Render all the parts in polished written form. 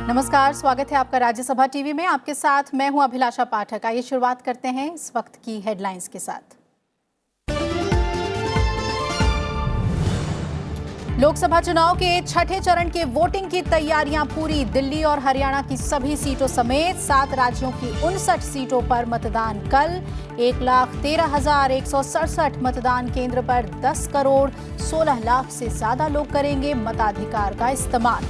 नमस्कार, स्वागत है आपका राज्यसभा टीवी में। आपके साथ मैं हूं अभिलाषा पाठक। आइए शुरुआत करते हैं इस वक्त की हेडलाइंस के साथ। लोकसभा चुनाव के छठे चरण के वोटिंग की तैयारियां पूरी। दिल्ली और हरियाणा की सभी सीटों समेत 7 राज्यों की 59 सीटों पर मतदान कल। 1,13,167 मतदान केंद्र पर 10 करोड़ 16 लाख से ज्यादा लोग करेंगे मताधिकार का इस्तेमाल।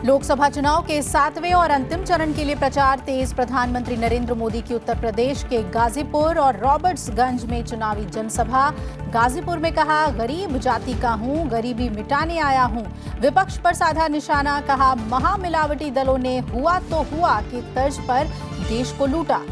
लोकसभा चुनाव के 7वें और अंतिम चरण के लिए प्रचार तेज। प्रधानमंत्री नरेंद्र मोदी की उत्तर प्रदेश के गाजीपुर और रॉबर्ट्सगंज में चुनावी जनसभा। गाजीपुर में कहा, गरीब जाति का हूं, गरीबी मिटाने आया हूं। विपक्ष पर साधा निशाना, कहा महामिलावटी दलों ने हुआ तो हुआ की तर्ज पर देश को लूटा।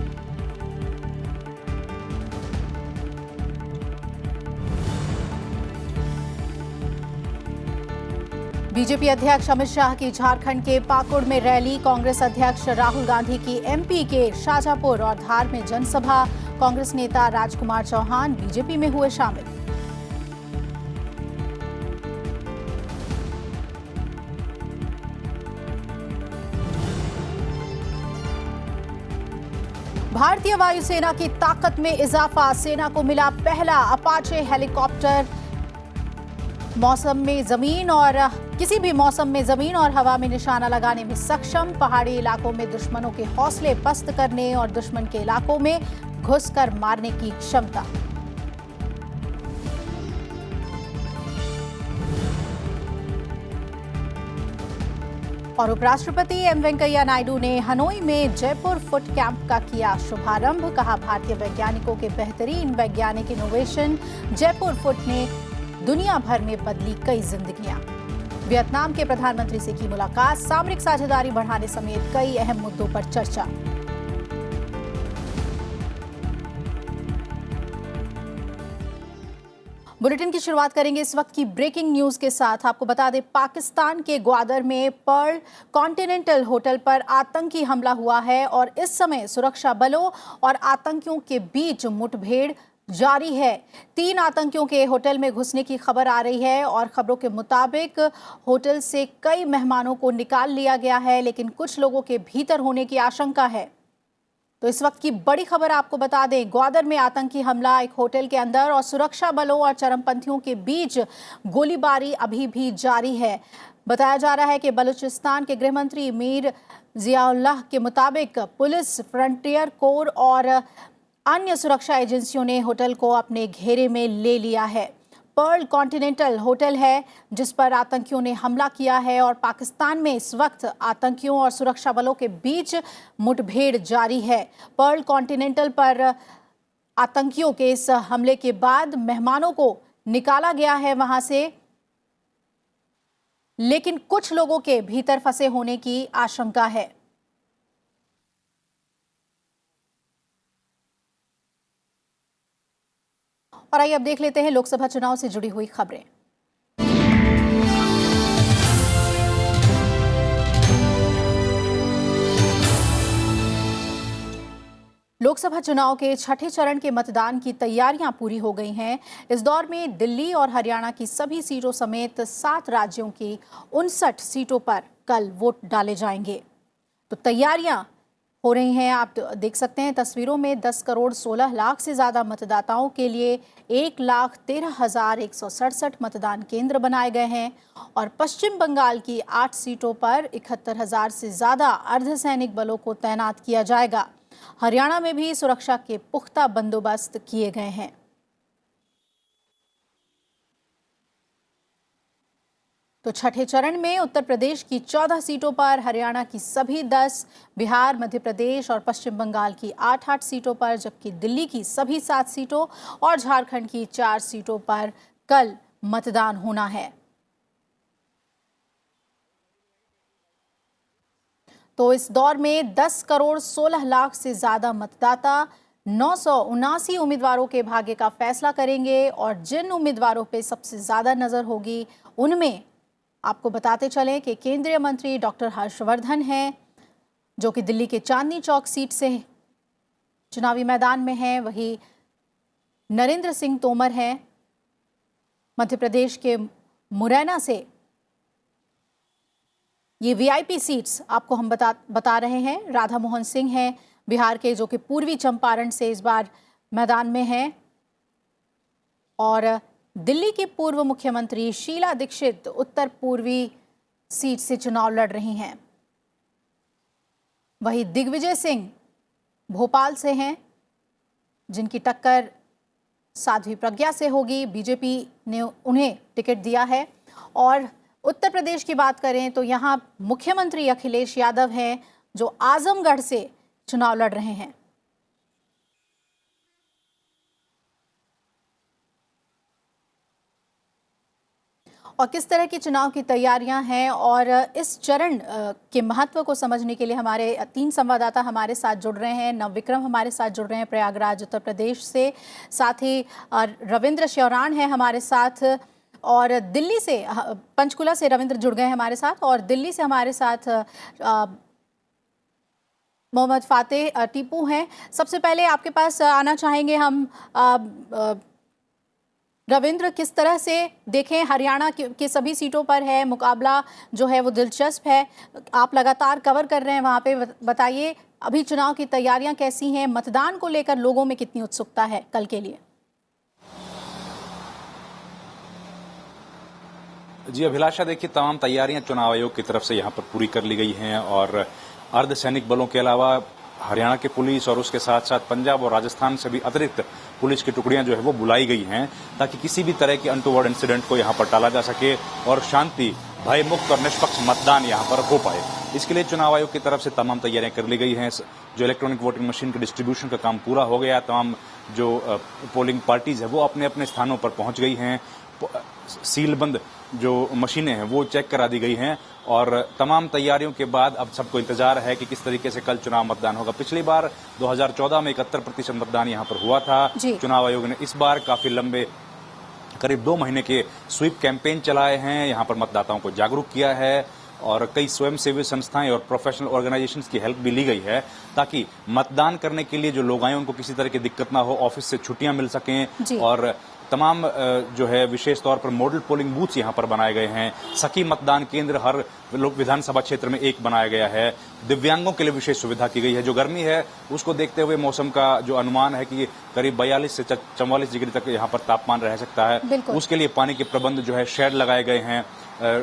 बीजेपी अध्यक्ष अमित शाह की झारखंड के पाकुड़ में रैली। कांग्रेस अध्यक्ष राहुल गांधी की एमपी के शाजापुर और धार में जनसभा। कांग्रेस नेता राजकुमार चौहान बीजेपी में हुए शामिल। भारतीय वायुसेना की ताकत में इजाफा। सेना को मिला पहला अपाचे हेलीकॉप्टर। किसी भी मौसम में जमीन और हवा में निशाना लगाने में सक्षम। पहाड़ी इलाकों में दुश्मनों के हौसले पस्त करने और दुश्मन के इलाकों में घुसकर मारने की क्षमता। और उपराष्ट्रपति एम वेंकैया नायडू ने हनोई में जयपुर फुट कैंप का किया शुभारंभ। कहा, भारतीय वैज्ञानिकों के बेहतरीन वैज्ञानिक इनोवेशन जयपुर फुट ने दुनिया भर में बदली कई जिंदगियां। वियतनाम के प्रधानमंत्री से की मुलाकात। सामरिक साझेदारी बढ़ाने समेत कई अहम मुद्दों पर चर्चा। बुलेटिन की शुरुआत करेंगे इस वक्त की ब्रेकिंग न्यूज के साथ। आपको बता दें, पाकिस्तान के ग्वादर में पर्ल कॉन्टिनेंटल होटल पर आतंकी हमला हुआ है और इस समय सुरक्षा बलों और आतंकियों के बीच मुठभेड़ जारी है। 3 आतंकियों के होटल में घुसने की खबर आ रही है और खबरों के मुताबिक होटल से कई मेहमानों को निकाल लिया गया है, लेकिन कुछ लोगों के भीतर होने की आशंका है। तो इस वक्त की बड़ी खबर आपको बता दें, ग्वादर में आतंकी हमला एक होटल के अंदर और सुरक्षा बलों और चरमपंथियों के बीच गोलीबारी अभी भी जारी है। बताया जा रहा है कि बलूचिस्तान के गृह मंत्री मीर जियाउल्लाह के मुताबिक पुलिस, फ्रंटियर कोर और अन्य सुरक्षा एजेंसियों ने होटल को अपने घेरे में ले लिया है। पर्ल कॉन्टिनेंटल होटल है जिस पर आतंकियों ने हमला किया है और पाकिस्तान में इस वक्त आतंकियों और सुरक्षा बलों के बीच मुठभेड़ जारी है। पर्ल कॉन्टिनेंटल पर आतंकियों के इस हमले के बाद मेहमानों को निकाला गया है वहां से, लेकिन कुछ लोगों के भीतर फंसे होने की आशंका है। और आइए अब देख लेते हैं लोकसभा चुनाव से जुड़ी हुई खबरें। लोकसभा चुनाव के छठे चरण के मतदान की तैयारियां पूरी हो गई हैं। इस दौर में दिल्ली और हरियाणा की सभी सीटों समेत 7 राज्यों की 59 सीटों पर कल वोट डाले जाएंगे। तो तैयारियां हो रही हैं। आप देख सकते हैं तस्वीरों में 10 करोड़ 16 लाख से ज्यादा मतदाताओं के लिए 1,13,167 मतदान केंद्र बनाए गए हैं और पश्चिम बंगाल की 8 सीटों पर 71,000 से ज्यादा अर्धसैनिक बलों को तैनात किया जाएगा। हरियाणा में भी सुरक्षा के पुख्ता बंदोबस्त किए गए हैं। तो छठे चरण में उत्तर प्रदेश की 14 सीटों पर, हरियाणा की सभी 10, बिहार, मध्य प्रदेश और पश्चिम बंगाल की 8-8 सीटों पर, जबकि दिल्ली की सभी 7 सीटों और झारखंड की 4 सीटों पर कल मतदान होना है। तो इस दौर में 10 करोड़ 16 लाख से ज्यादा मतदाता 979 उम्मीदवारों के भाग्य का फैसला करेंगे और जिन उम्मीदवारों पे सबसे ज्यादा नजर होगी उनमें आपको बताते चलें कि केंद्रीय मंत्री डॉक्टर हर्षवर्धन हैं, जो कि दिल्ली के चांदनी चौक सीट से चुनावी मैदान में हैं। वहीं नरेंद्र सिंह तोमर हैं, मध्य प्रदेश के मुरैना से ये वीआईपी सीट्स आपको हम बता रहे हैं। राधा मोहन सिंह हैं बिहार के, जो कि पूर्वी चंपारण से इस बार मैदान में हैं, और दिल्ली की पूर्व मुख्यमंत्री शीला दीक्षित उत्तर पूर्वी सीट से चुनाव लड़ रही हैं। वहीं दिग्विजय सिंह भोपाल से हैं, जिनकी टक्कर साध्वी प्रज्ञा से होगी। बीजेपी ने उन्हें टिकट दिया है। और उत्तर प्रदेश की बात करें तो यहां मुख्यमंत्री अखिलेश यादव हैं, जो आजमगढ़ से चुनाव लड़ रहे हैं। और किस तरह की चुनाव की तैयारियां हैं और इस चरण के महत्व को समझने के लिए हमारे 3 संवाददाता हमारे साथ जुड़ रहे हैं। नवविक्रम हमारे साथ जुड़ रहे हैं प्रयागराज उत्तर प्रदेश से, साथ ही रविंद्र श्योरान है हमारे साथ, और दिल्ली से पंचकुला से रविंद्र जुड़ गए हैं हमारे साथ, और दिल्ली से हमारे साथ मोहम्मद फातेह टीपू हैं। सबसे पहले आपके पास आना चाहेंगे हम रविंद्र, किस तरह से देखें, हरियाणा के सभी सीटों पर है मुकाबला जो है वो दिलचस्प है, आप लगातार कवर कर रहे हैं वहाँ पे, बताइए अभी चुनाव की तैयारियां कैसी हैं, मतदान को लेकर लोगों में कितनी उत्सुकता है कल के लिए? जी अभिलाषा, देखिए तमाम तैयारियां चुनाव आयोग की तरफ से यहाँ पर पूरी कर ली गई हैं, और अर्धसैनिक बलों के अलावा हरियाणा के पुलिस और उसके साथ साथ पंजाब और राजस्थान से भी अतिरिक्त पुलिस की टुकड़ियां जो है वो बुलाई गई हैं, ताकि किसी भी तरह के अनटूवर्ड इंसिडेंट को यहाँ पर टाला जा सके और शांति, भय मुक्त और निष्पक्ष मतदान यहाँ पर हो पाए। इसके लिए चुनाव आयोग की तरफ से तमाम तैयारियां कर ली गई हैं। जो इलेक्ट्रॉनिक वोटिंग मशीन के डिस्ट्रीब्यूशन का काम पूरा हो गया, तमाम जो पोलिंग पार्टीज है वो अपने अपने स्थानों पर पहुंच गई हैं, सीलबंद जो मशीनें हैं वो चेक करा दी गई हैं, और तमाम तैयारियों के बाद अब सबको इंतजार है कि किस तरीके से कल चुनाव मतदान होगा। पिछली बार 2014 में 71% मतदान यहां पर हुआ था। चुनाव आयोग ने इस बार काफी लंबे, करीब 2 महीने के स्वीप कैंपेन चलाए हैं, यहां पर मतदाताओं को जागरूक किया है, और कई स्वयंसेवी संस्थाएं और प्रोफेशनल ऑर्गेनाइजेशंस की हेल्प भी ली गई है, ताकि मतदान करने के लिए जो लोग आए उनको किसी तरह की दिक्कत ना हो, ऑफिस से छुट्टियां मिल सकें। और तमाम जो है विशेष तौर पर मॉडल पोलिंग बूथ्स यहां पर बनाए गए हैं। सखी मतदान केंद्र हर विधानसभा क्षेत्र में एक बनाया गया है। दिव्यांगों के लिए विशेष सुविधा की गई है। जो गर्मी है उसको देखते हुए मौसम का जो अनुमान है कि करीब 42 से 44 डिग्री तक यहाँ पर तापमान रह सकता है, उसके लिए पानी के प्रबंध जो है शेड लगाए गए हैं,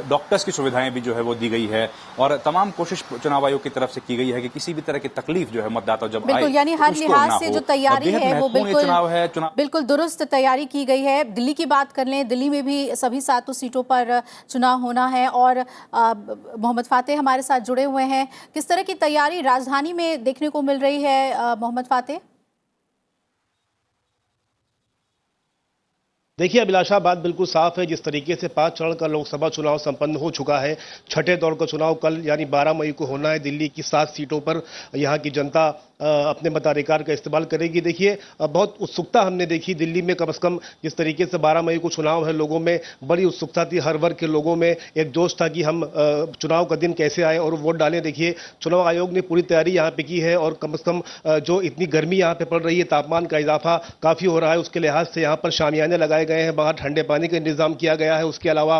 डॉक्टर्स की सुविधाएं भी जो है वो दी गई है, और तमाम कोशिश चुनाव आयोग की तरफ से की गई है कि किसी भी तरह की तकलीफ जो है मतदाता जब आए, यानी हर लिहाज से जो तैयारी है वो बिल्कुल दुरुस्त तैयारी की गई है। दिल्ली की बात कर लें, दिल्ली में भी सभी 7 सीटों पर चुनाव होना है, और मोहम्मद फातेह हमारे साथ जुड़े हुए हैं। किस तरह की तैयारी राजधानी में देखने को मिल रही है मोहम्मद फातेह? देखिए अभिलाषा, बात बिल्कुल साफ है। जिस तरीके से 5 चरण का लोकसभा चुनाव संपन्न हो चुका है, छठे दौर का चुनाव कल यानी 12 मई को होना है। दिल्ली की 7 सीटों पर यहाँ की जनता अपने मताधिकार का इस्तेमाल करेगी। देखिए बहुत उत्सुकता हमने देखी दिल्ली में, कम से कम जिस तरीके से 12 मई को चुनाव है, लोगों में बड़ी उत्सुकता थी, हर वर्ग के लोगों में एक जोश था कि हम चुनाव का दिन कैसे आए और वोट डालें। देखिए चुनाव आयोग ने पूरी तैयारी यहाँ पे की है, और कम से कम जो इतनी गर्मी यहाँ पे पड़ रही है, तापमान का इजाफा काफ़ी हो रहा है, उसके लिहाज से यहाँ पर शामियाने लगाए गए हैं, बाहर ठंडे पानी का इंतजाम किया गया है। उसके अलावा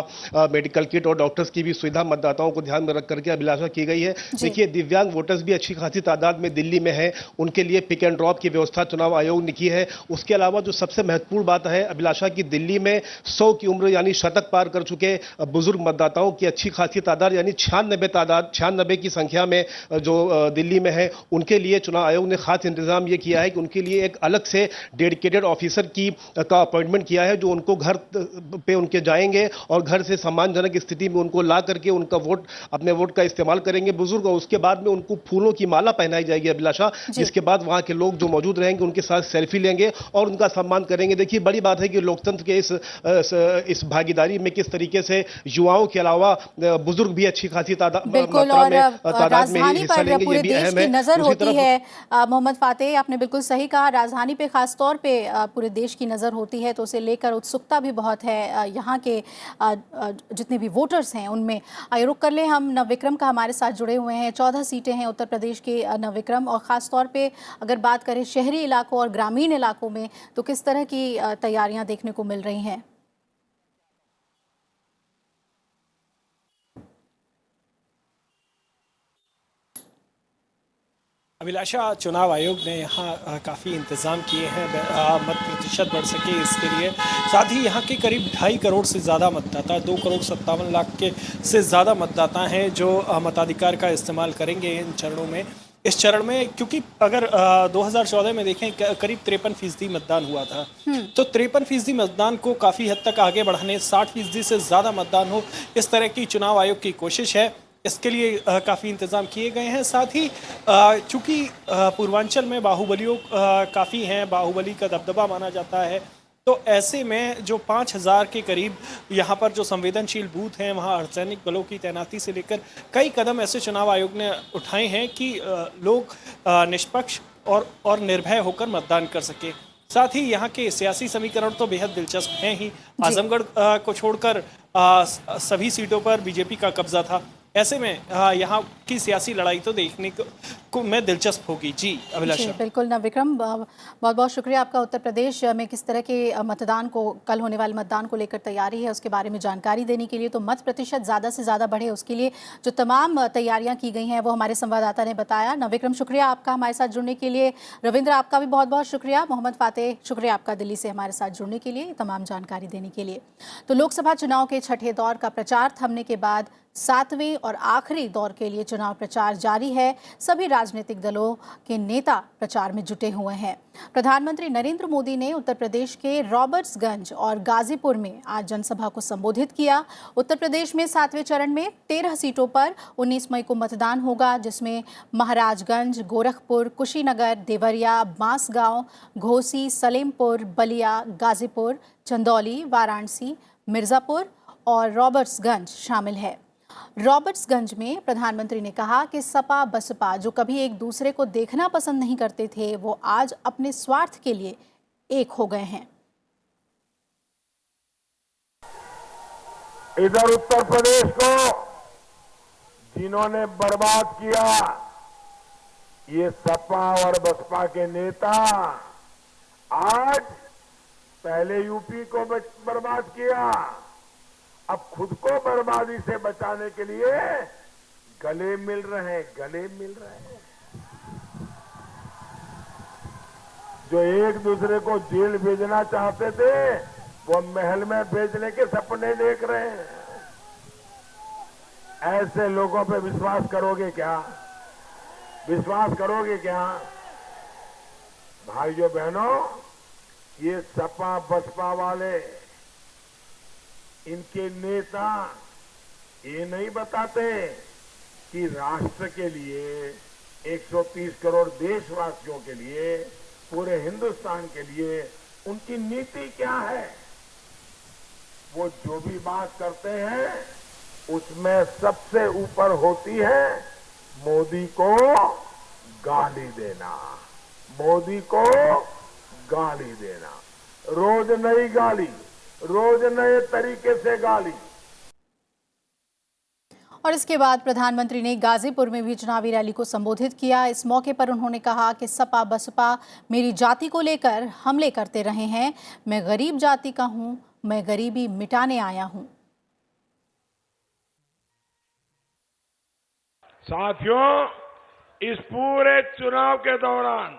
मेडिकल किट और डॉक्टर्स की भी सुविधा मतदाताओं को ध्यान में रख करके अभिलाषा की गई है। देखिए दिव्यांग वोटर्स भी अच्छी खासी तादाद में दिल्ली में है, उनके लिए पिक एंड ड्रॉप की व्यवस्था चुनाव आयोग ने की है। उसके अलावा जो सबसे महत्वपूर्ण बात है अभिलाषा की, दिल्ली में 100 की उम्र यानी शतक पार कर चुके बुजुर्ग मतदाताओं की अच्छी खासी तादाद यानी 96 की संख्या में जो दिल्ली में है, उनके लिए चुनाव आयोग ने खास इंतजाम ये किया है कि उनके लिए एक अलग से डेडिकेटेड ऑफिसर का अपॉइंटमेंट किया है, जो उनको घर पे उनके जाएंगे और घर से सम्मानजनक स्थिति में उनको ला करके उनका वोट, अपने वोट का इस्तेमाल करेंगे बुजुर्ग, और उसके बाद में उनको फूलों की माला पहनाई जाएगी अभिलाषा, जिसके बाद वहां के लोग जो मौजूद रहेंगे उनके साथ सेल्फी लेंगे और उनका सम्मान करेंगे। देखिए बड़ी बात है कि लोकतंत्र के इस भागीदारी में किस तरीके से युवाओं के अलावा बुजुर्ग भी अच्छी खासी तादाद में हिस्सा लेंगे, ये भी अहम है। नजर होती है मोहम्मद फातेह, आपने बिल्कुल सही कहा, राजधानी पे खास तौर पे पूरे देश की नजर होती है, तो उसे लेकर उत्सुकता भी बहुत है यहाँ के जितने भी वोटर्स हैं उनमें। रुक कर ले हम नवविक्रम का हमारे साथ जुड़े हुए हैं। 14 सीटें हैं उत्तर प्रदेश के नवविक्रम, और खास खास तौर पे अगर बात करें शहरी इलाकों और ग्रामीण इलाकों में, तो किस तरह की तैयारियां देखने को मिल रही हैं? अभिलाषा, चुनाव आयोग ने यहाँ काफ़ी इंतज़ाम किए हैं मत प्रतिशत बढ़ सके इसके लिए। साथ ही यहाँ के करीब 2.5 करोड़ से ज़्यादा मतदाता, 2,57,00,000 के से ज़्यादा मतदाता हैं जो मताधिकार का इस्तेमाल करेंगे इन चरणों में। इस चरण में क्योंकि अगर 2014 में देखें करीब 53% मतदान हुआ था, तो 53% मतदान को काफ़ी हद तक आगे बढ़ाने, 60% से ज़्यादा मतदान हो, इस तरह की चुनाव आयोग की कोशिश है। इसके लिए काफ़ी इंतज़ाम किए गए हैं। साथ ही चूँकि पूर्वांचल में बाहुबलियों काफ़ी हैं, बाहुबली का दबदबा माना जाता है, तो ऐसे में जो 5,000 के करीब यहाँ पर जो संवेदनशील बूथ हैं, वहाँ अर्धसैनिक बलों की तैनाती से लेकर कई कदम ऐसे चुनाव आयोग ने उठाए हैं कि लोग निष्पक्ष और निर्भय होकर मतदान कर सके। साथ ही यहाँ के सियासी समीकरण तो बेहद दिलचस्प हैं ही। आजमगढ़ को छोड़कर सभी सीटों पर बीजेपी का कब्जा था। ऐसे में यहाँ की सियासी लड़ाई तो देखने को में दिलचस्प होगी। जी अभिलाषा। बिल्कुल ना विक्रम, बहुत बहुत शुक्रिया आपका। उत्तर प्रदेश में किस तरह के मतदान को, कल होने वाले मतदान को लेकर तैयारी है, उसके बारे में जानकारी देने के लिए, तो मत प्रतिशत ज़्यादा से ज़्यादा बढ़े उसके लिए जो तमाम तैयारियां की गई हैं वो हमारे संवाददाता ने बताया। ना विक्रम, शुक्रिया आपका हमारे साथ जुड़ने के लिए। रविंद्र, आपका भी बहुत बहुत शुक्रिया। मोहम्मद फातेह, शुक्रिया आपका दिल्ली से हमारे साथ जुड़ने के लिए, तमाम जानकारी देने के लिए। तो लोकसभा चुनाव के छठे दौर का प्रचार थमने के बाद 7वें और आखिरी दौर के लिए चुनाव प्रचार जारी है। सभी राजनीतिक दलों के नेता प्रचार में जुटे हुए हैं। प्रधानमंत्री नरेंद्र मोदी ने उत्तर प्रदेश के रॉबर्ट्सगंज और गाजीपुर में आज जनसभा को संबोधित किया। उत्तर प्रदेश में 7वें चरण में 13 सीटों पर 19 मई को मतदान होगा, जिसमें महाराजगंज, गोरखपुर, कुशीनगर, देवरिया, बांसगांव, घोसी, सलेमपुर, बलिया, गाजीपुर, चंदौली, वाराणसी, मिर्जापुर और रॉबर्ट्सगंज शामिल है। रॉबर्ट्सगंज में प्रधानमंत्री ने कहा कि सपा बसपा जो कभी एक दूसरे को देखना पसंद नहीं करते थे, वो आज अपने स्वार्थ के लिए एक हो गए हैं। इधर उत्तर प्रदेश को जिन्होंने बर्बाद किया, ये सपा और बसपा के नेता आज पहले यूपी को बर्बाद किया, अब खुद को बर्बादी से बचाने के लिए गले मिल रहे हैं। जो एक दूसरे को जेल भेजना चाहते थे, वो महल में भेजने के सपने देख रहे हैं। ऐसे लोगों पे विश्वास करोगे क्या? भाइयों बहनों, ये सपा बसपा वाले, इनके नेता ये नहीं बताते कि राष्ट्र के लिए, 130 करोड़ देशवासियों के लिए, पूरे हिंदुस्तान के लिए उनकी नीति क्या है। वो जो भी बात करते हैं उसमें सबसे ऊपर होती है मोदी को गाली देना। रोज नई गाली, रोज नए तरीके से गाली। और इसके बाद प्रधानमंत्री ने गाजीपुर में भी चुनावी रैली को संबोधित किया। इस मौके पर उन्होंने कहा कि सपा बसपा मेरी जाति को लेकर हमले करते रहे हैं। मैं गरीब जाति का हूं, मैं गरीबी मिटाने आया हूं। साथियों, इस पूरे चुनाव के दौरान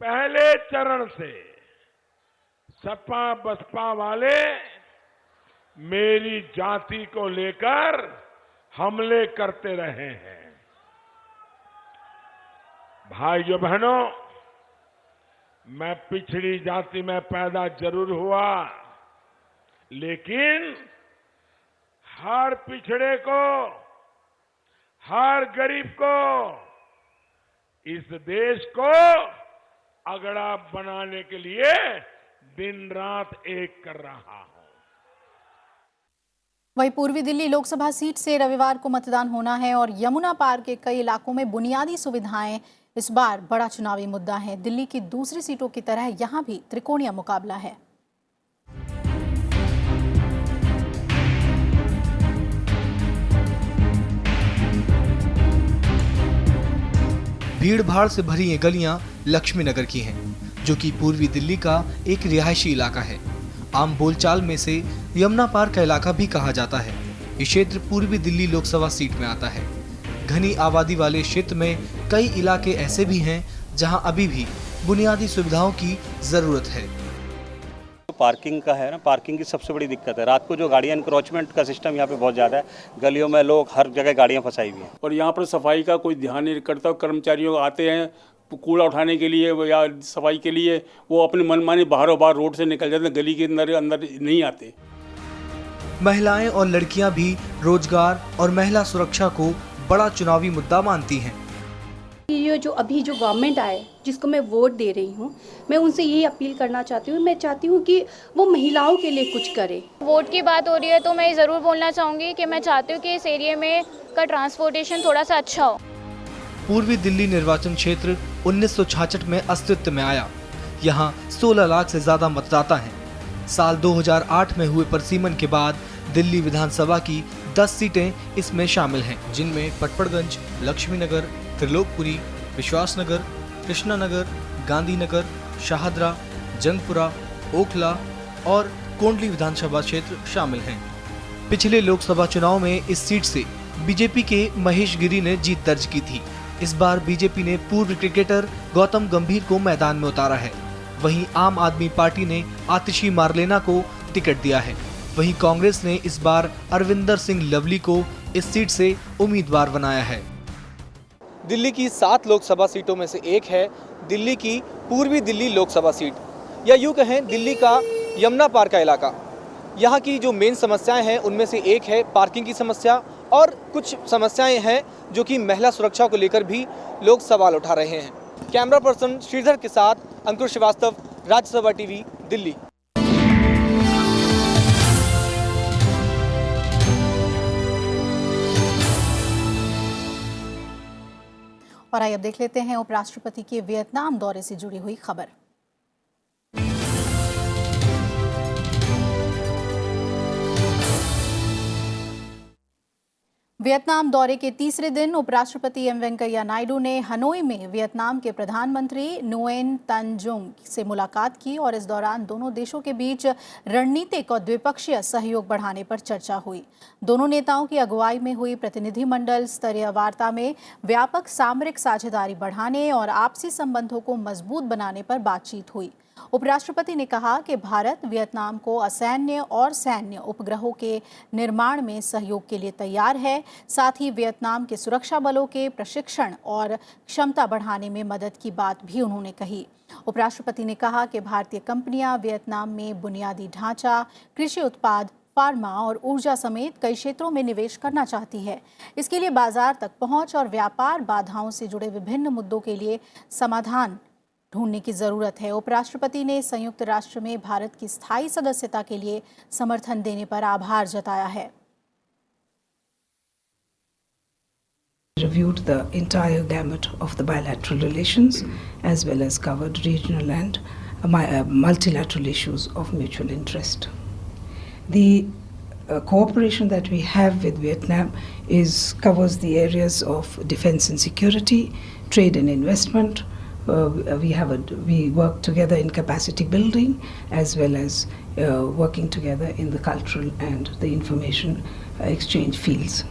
पहले चरण से सपा बसपा वाले मेरी जाति को लेकर हमले करते रहे हैं। भाइयों बहनों, मैं पिछड़ी जाति में पैदा जरूर हुआ, लेकिन हर पिछड़े को, हर गरीब को, इस देश को अगड़ा बनाने के लिए दिन रात एक कर रहा हूं। वहीं पूर्वी दिल्ली लोकसभा सीट से रविवार को मतदान होना है और यमुना पार के कई इलाकों में बुनियादी सुविधाएं इस बार बड़ा चुनावी मुद्दा है। दिल्ली की दूसरी सीटों की तरह यहां भी त्रिकोणीय मुकाबला है। भीड़ भाड़ से भरी ये गलियां लक्ष्मी नगर की हैं, जो कि पूर्वी दिल्ली का एक रिहायशी इलाका है। आम बोलचाल में से यमुना पार का इलाका भी कहा जाता है। ये क्षेत्र पूर्वी दिल्ली लोकसभा सीट में आता है। घनी आबादी वाले क्षेत्र में कई इलाके ऐसे भी हैं जहां अभी भी बुनियादी सुविधाओं की जरूरत है। पार्किंग का है ना, पार्किंग की सबसे बड़ी दिक्कत है। रात को जो गाड़ियाँ इंक्रोचमेंट का सिस्टम यहाँ पे बहुत ज़्यादा है। गलियों में लोग हर जगह गाड़ियाँ फंसाई हुई हैं। और यहाँ पर सफाई का कोई ध्यान नहीं करता। कर्मचारियों आते हैं कूड़ा उठाने के लिए या सफाई के लिए, वो अपने मनमानी बाहरों बाहर रोड से निकल जाते हैं, गली के अंदर नहीं आते। महिलाएं और लड़कियां भी रोजगार और महिला सुरक्षा को बड़ा चुनावी मुद्दा मानती हैं। ये जो अभी जो गवर्नमेंट आए, जिसको मैं वोट दे रही हूँ, मैं उनसे यही अपील करना चाहती हूँ। मैं चाहती हूँ कि वो महिलाओं के लिए कुछ करे। वोट की बात हो रही है तो मैं ज़रूर बोलना चाहूँगी कि मैं चाहती हूँ कि इस एरिया में का ट्रांसपोर्टेशन थोड़ा सा अच्छा हो। पूर्वी दिल्ली निर्वाचन क्षेत्र 1966 में अस्तित्व में आया। यहाँ 16 लाख से ज्यादा मतदाता हैं। साल 2008 में हुए परसीमन के बाद दिल्ली विधानसभा की 10 सीटें इसमें शामिल हैं, जिनमें पटपड़गंज, लक्ष्मी नगर, त्रिलोकपुरी, विश्वास नगर, कृष्णा नगर, गांधीनगर, शाहदरा, जंगपुरा, ओखला और कोंडली विधानसभा क्षेत्र शामिल हैं। पिछले लोकसभा चुनाव में इस सीट से बीजेपी के महेश गिरी ने जीत दर्ज की थी। इस बार बीजेपी ने पूर्व क्रिकेटर गौतम गंभीर को मैदान में उतारा है। वहीं आम आदमी पार्टी ने आतिशी मारलेना को टिकट दिया है। वहीं कांग्रेस ने इस बार अरविंदर सिंह लवली को इस सीट से उम्मीदवार बनाया है। दिल्ली की 7 लोकसभा सीटों में से एक है दिल्ली की पूर्वी दिल्ली लोकसभा सीट, या यूं कहें दिल्ली का यमुना पार का इलाका। यहाँ की जो मेन समस्याएं हैं उनमें से एक है पार्किंग की समस्या, और कुछ समस्याएं हैं जो कि महिला सुरक्षा को लेकर भी लोग सवाल उठा रहे हैं। कैमरा पर्सन श्रीधर के साथ अंकुर श्रीवास्तव, राज्यसभा टीवी, दिल्ली। और आइए अब देख लेते हैं उपराष्ट्रपति के वियतनाम दौरे से जुड़ी हुई खबर। वियतनाम दौरे के तीसरे दिन उपराष्ट्रपति एम वेंकैया नायडू ने हनोई में वियतनाम के प्रधानमंत्री नुएन तन जुंग से मुलाकात की और इस दौरान दोनों देशों के बीच रणनीतिक और द्विपक्षीय सहयोग बढ़ाने पर चर्चा हुई। दोनों नेताओं की अगुवाई में हुई प्रतिनिधिमंडल स्तरीय वार्ता में व्यापक सामरिक साझेदारी बढ़ाने और आपसी संबंधों को मजबूत बनाने पर बातचीत हुई। उपराष्ट्रपति ने कहा कि भारत वियतनाम को असैन्य और सैन्य उपग्रहों के निर्माण में सहयोग के लिए तैयार है। साथ ही वियतनाम के सुरक्षा बलों के प्रशिक्षण और क्षमता बढ़ाने में मदद की बात भी उन्होंने कही। उपराष्ट्रपति ने कहा कि भारतीय कंपनियां वियतनाम में बुनियादी ढांचा, कृषि उत्पाद, फार्मा और ऊर्जा समेत कई क्षेत्रों में निवेश करना चाहती है। इसके लिए बाजार तक पहुंच और व्यापार बाधाओं से जुड़े विभिन्न मुद्दों के लिए समाधान ढूंढने की जरूरत है। उपराष्ट्रपति ने संयुक्त राष्ट्र में भारत की स्थायी सदस्यता के लिए समर्थन देने पर आभार जताया है। Reviewed the entire gamut of the bilateral relations as well as covered regional and multilateral issues of mutual interest. The cooperation that we have with Vietnam covers the areas of defense and security, trade and investment. We work together in capacity building as well as working together in the cultural and the information exchange fields.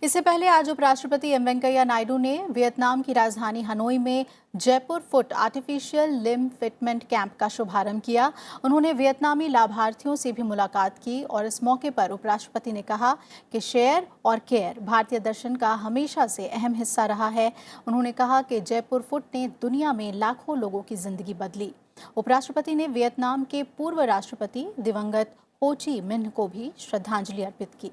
इससे पहले आज उपराष्ट्रपति M Venkaiah Naidu ने Vietnam की राजधानी Hanoi में Jaipur foot artificial limb fitment camp का शुभारंभ किया। उन्होंने वियतनामी लाभार्थियों से भी मुलाकात की और इस मौके पर उपराष्ट्रपति ने कहा कि शेयर और केयर भारतीय दर्शन का हमेशा से अहम हिस्सा रहा है। उन्होंने कहा कि जयपुर फुट ने दुनिया में लाखों लोगों की जिंदगी बदली। उपराष्ट्रपति ने वियतनाम के पूर्व राष्ट्रपति दिवंगत हो ची मिन्ह को भी श्रद्धांजलि अर्पित की।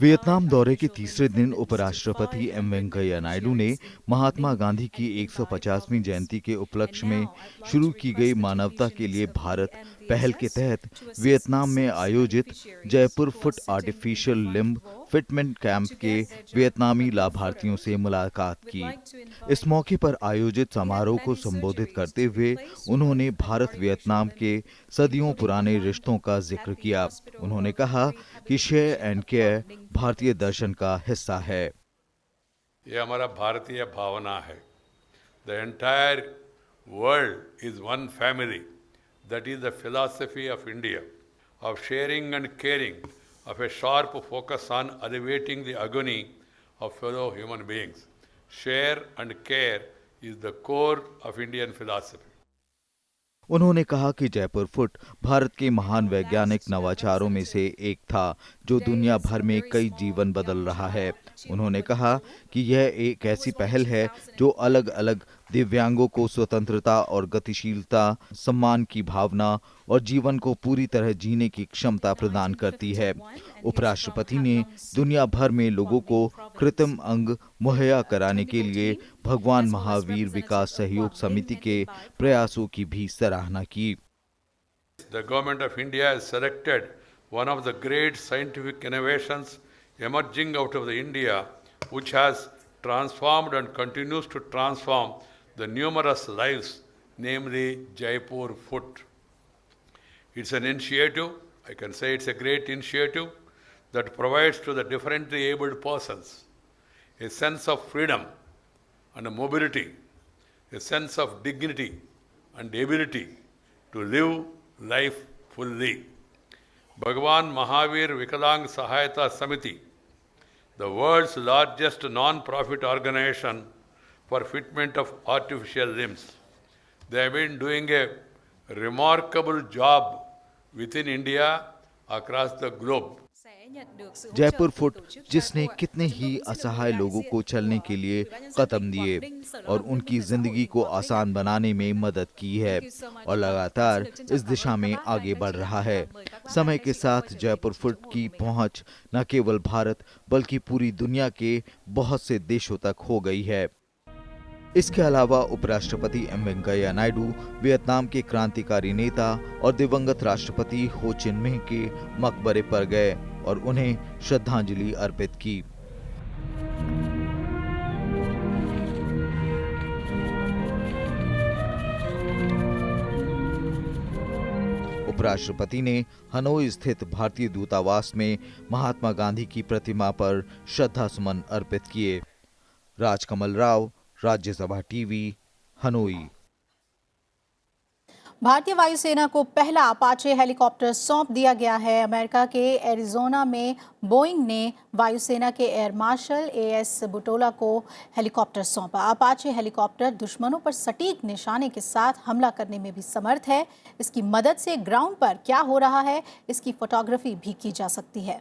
वियतनाम दौरे के तीसरे दिन उपराष्ट्रपति एम वेंकैया नायडू ने महात्मा गांधी की 150वीं जयंती के उपलक्ष्य में शुरू की गई मानवता के लिए भारत पहल के तहत वियतनाम में आयोजित Jaipur foot artificial limb fitment camp के वियतनामी लाभार्थियों से मुलाकात की। इस मौके पर आयोजित समारोह को संबोधित करते हुए उन्होंने भारत वियतनाम के सदियों पुराने रिश्तों का जिक्र किया। उन्होंने कहा कि शेयर एंड केयर भारतीय दर्शन का हिस्सा है। ये हमारा भारतीय भावना है. The entire world is one family. That is the philosophy of India, of sharing and caring, of a sharp focus on alleviating the agony of fellow human beings. Share and care is the core of Indian philosophy. उन्होंने कहा कि Jaipur foot Bharat के महान वैज्ञानिक नवाचारों में से एक था जो दुनिया भर में कई जीवन बदल रहा है। उन्होंने कहा कि यह एक ऐसी पहल है जो अलग अलग दिव्यांगों को स्वतंत्रता और गतिशीलता, सम्मान की भावना और जीवन को पूरी तरह जीने की क्षमता प्रदान करती है। उपराष्ट्रपति ने दुनिया भर में लोगों को कृत्रिम अंग मुहैया कराने के लिए भगवान महावीर विकास सहयोग समिति के प्रयासों की भी सराहना की। The government of India has selected one of the great scientific innovations emerging out of the India, which has transformed and continues to transform the numerous lives, namely Jaipur Foot. It's an initiative, I can say it's a great initiative, that provides to the differently abled persons a sense of freedom and mobility, a sense of dignity and ability to live life fully. Bhagwan Mahavir Vikalang Sahayata Samiti, the world's largest non-profit organization for fitment of artificial limbs. They have been doing a remarkable job within India across the globe. Jaipur foot जिसने कितने ही असहाय लोगों को चलने के लिए कदम दिए और उनकी जिंदगी को आसान बनाने में मदद की है और लगातार इस दिशा में आगे बढ़ रहा है। समय के साथ जयपुर फुट की पहुंच न केवल भारत बल्कि पूरी दुनिया के बहुत से देशों तक हो गई है। इसके अलावा उपराष्ट्रपति एम वेंकैया नायडू वियतनाम के क्रांतिकारी नेता और दिवंगत राष्ट्रपति हो चिन मिंह के मकबरे पर गए और उन्हें श्रद्धांजलि अर्पित की। उपराष्ट्रपति ने हनोई स्थित भारतीय दूतावास में महात्मा गांधी की प्रतिमा पर श्रद्धा सुमन अर्पित किए। Rajkamal Rao, Rajya Sabha TV, Hanoi. भारतीय वायुसेना को पहला अपाचे हेलीकॉप्टर सौंप दिया गया है। अमेरिका के एरिजोना में बोइंग ने वायुसेना के एयर मार्शल एएस बुटोला को हेलीकॉप्टर सौंपा। अपाचे हेलीकॉप्टर दुश्मनों पर सटीक निशाने के साथ हमला करने में भी समर्थ है। इसकी मदद से ग्राउंड पर क्या हो रहा है, इसकी फोटोग्राफी भी की जा सकती है।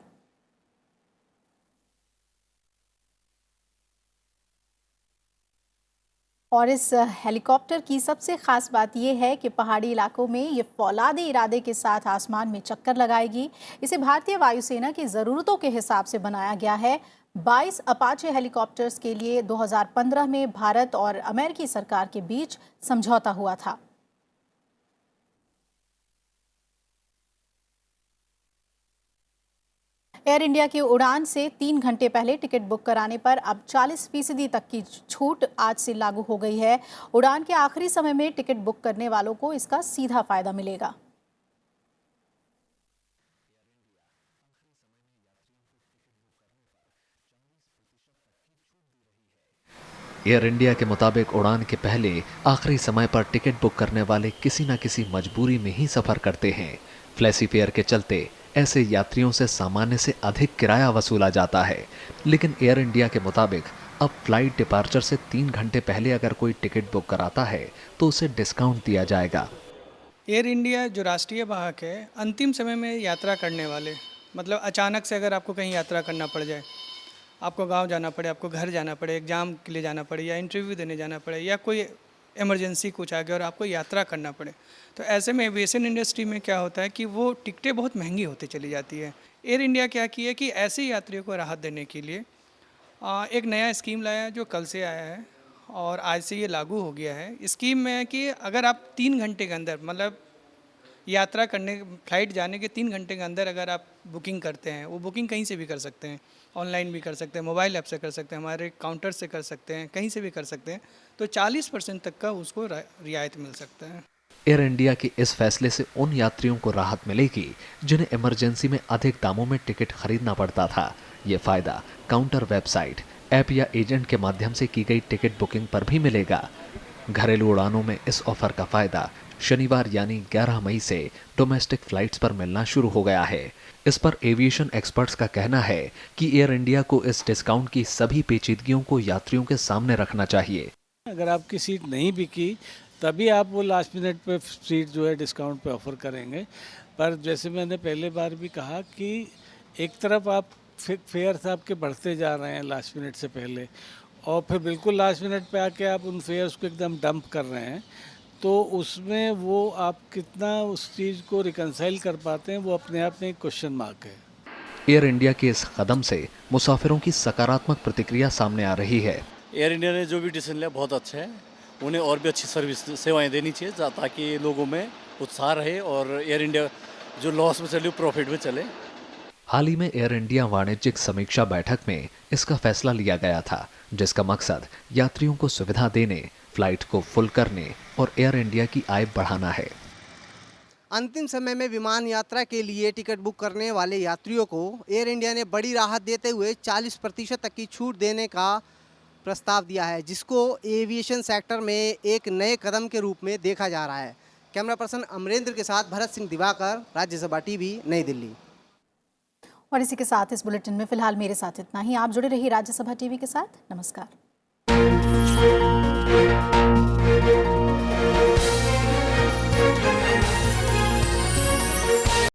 और इस हेलीकॉप्टर की सबसे खास बात यह है कि पहाड़ी इलाकों में ये फौलादी इरादे के साथ आसमान में चक्कर लगाएगी। इसे भारतीय वायुसेना की ज़रूरतों के हिसाब से बनाया गया है। 22 अपाचे हेलीकॉप्टर्स के लिए 2015 में भारत और अमेरिकी सरकार के बीच समझौता हुआ था। एयर इंडिया की उड़ान से 3 घंटे पहले टिकट बुक कराने पर अब 40% तक की छूट आज से लागू हो गई है। उड़ान के आखिरी समय में टिकट बुक करने वालों को इसका सीधा फायदा मिलेगा। एयर इंडिया के मुताबिक उड़ान के पहले आखिरी समय पर टिकट बुक करने वाले किसी न किसी मजबूरी में ही सफर करते हैं। फ्लैक्सी फेयर के चलते ऐसे यात्रियों से सामान्य से अधिक किराया वसूला जाता है। लेकिन एयर इंडिया के मुताबिक अब फ्लाइट डिपार्चर से 3 घंटे पहले अगर कोई टिकट बुक कराता है तो उसे डिस्काउंट दिया जाएगा। एयर इंडिया जो राष्ट्रीय वाहक है, अंतिम समय में यात्रा करने वाले, मतलब अचानक से अगर आपको कहीं यात्रा करना पड़ जाए, आपको गांव जाना पड़े, आपको घर जाना पड़े, एग्ज़ाम के लिए जाना पड़े या इंटरव्यू देने जाना पड़े या कोई इमरजेंसी कुछ आ गया और आपको यात्रा करना पड़े, तो ऐसे में एविएशन इंडस्ट्री में क्या होता है कि वो टिकटें बहुत महंगी होती चली जाती है। एयर इंडिया क्या की है कि ऐसे यात्रियों को राहत देने के लिए एक नया स्कीम लाया है जो कल से आया है और आज से ये लागू हो गया है। स्कीम में है कि अगर आप 3 घंटे के अंदर, मतलब यात्रा करने, फ्लाइट जाने के 3 घंटे के अंदर अगर आप बुकिंग करते हैं, वो बुकिंग कहीं से भी कर सकते हैं, ऑनलाइन भी कर सकते हैं, मोबाइल ऐप से कर सकते हैं, हमारे काउंटर से कर सकते हैं, कहीं से भी कर सकते हैं, तो 40% तक का उसको रियायत मिल सकता है। एयर इंडिया के इस फैसले से उन यात्रियों को राहत मिलेगी जिन्हें इमरजेंसी में अधिक दामों में टिकट खरीदना पड़ता था। ये फायदा काउंटर वेबसाइट ऐप या एजेंट के माध्यम से की गई टिकट बुकिंग पर भी मिलेगा। घरेलू उड़ानों में इस ऑफर का फायदा शनिवार यानी 11 मई से डोमेस्टिक फ्लाइट्स पर मिलना शुरू हो गया है। इस पर एविएशन एक्सपर्ट्स का कहना है कि एयर इंडिया को इस डिस्काउंट की सभी पेचीदगियों को यात्रियों के सामने रखना चाहिए। अगर आपकी सीट नहीं बिकी तभी आप वो लास्ट मिनट पे सीट जो है डिस्काउंट पे ऑफर करेंगे। पर जैसे मैंने पहले बार भी कहा कि एक तरफ आप फेयर्स आपके बढ़ते जा रहे हैं लास्ट मिनट से पहले, और फिर बिल्कुल लास्ट मिनट पे आके आप उन फेयर्स को एकदम डंप कर रहे हैं, तो उसमें वो आप कितना उस चीज़ को रिकंसाइल कर पाते हैं, वो अपने आप में एक क्वेश्चन मार्क है। एयर इंडिया के इस कदम से मुसाफिरों की सकारात्मक प्रतिक्रिया सामने आ रही है। एयर इंडिया ने जो भी डिसीजन लिया बहुत अच्छा है, उन्हें और भी अच्छी सर्विस सेवाएं देनी चाहिए ताकि लोगों में उत्साह रहे और एयर इंडिया जो लॉस में चले वो प्रॉफिट में चले। हाल ही में एयर इंडिया वाणिज्यिक समीक्षा बैठक में इसका फैसला लिया गया था, जिसका मकसद यात्रियों को सुविधा देने, फ्लाइट को फुल करने और एयर इंडिया की आय बढ़ाना है। अंतिम समय में विमान यात्रा के लिए टिकट बुक करने वाले यात्रियों को एयर इंडिया ने बड़ी राहत देते हुए 40% तक की छूट देने का प्रस्ताव दिया है, जिसको एविएशन सेक्टर में एक नए कदम के रूप में देखा जा रहा है। कैमरा पर्सन अमरेंद्र के साथ भरत सिंह दिवाकर, राज्यसभा टीवी, नई दिल्ली। और इसी के साथ इस बुलेटिन में फिलहाल मेरे साथ इतना ही। आप जुड़े रहिए राज्यसभा टीवी के साथ। नमस्कार।